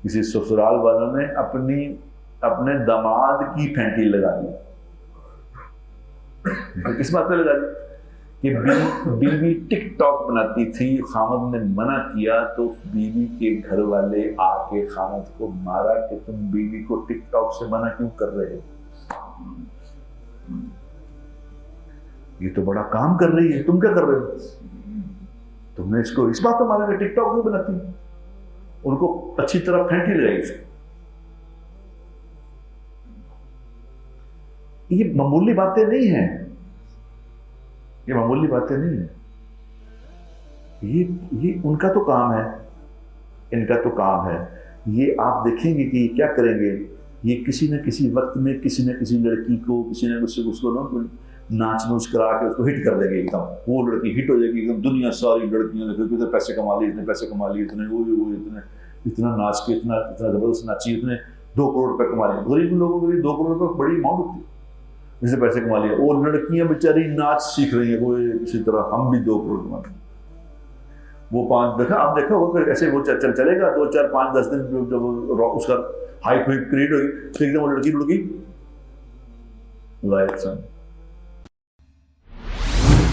किसी ससुराल वालों ने अपने दामाद की फैंटी लगा दी। तो किस बात पे लगा दी कि बीवी टिकटॉक बनाती थी, खामद ने मना किया तो बीवी के घर वाले आके खामद को मारा कि तुम बीवी को टिकटॉक से मना क्यों कर रहे हो, ये तो बड़ा काम कर रही है, तुम क्या कर रहे हो, तुमने इसको इस बात पे मारा कि टिकटॉक क्यों बनाती है। उनको अच्छी तरह फेंटी लगाई इसको। ये मामूली बातें नहीं है, ये मामूली बातें नहीं है। ये उनका तो काम है, इनका तो काम है। ये आप देखेंगे कि क्या करेंगे, ये किसी न किसी वक्त में किसी न किसी लड़की को, किसी न किसी उसको ना नाच नूच करा के उसको हिट कर देंगे एकदम। वो लड़की हिट हो जाएगी एकदम, दुनिया सारी लड़कियां देखो पैसे कमा लिए, इतने पैसे कमा लिए, इतने वो इतने इतना नाच के इतना जबरदस्त नाची, इतने 2 करोड़ रुपए कमा लिए। गरीब लोगों के लिए 2 करोड़ रुपए बड़ी अमाउंट होती है, जिससे पैसे कमा लिए। और लड़कियां बेचारी नाच सीख रही है, वो इसी तरह हम भी 2 करोड़ कमा लें। वो 5 देखा, आप देखा होगा ऐसे वो चलेगा 2 4 5 10 दिन, जब उसका हाइप क्रिएट होगी तो एकदम वो लड़की लाइफ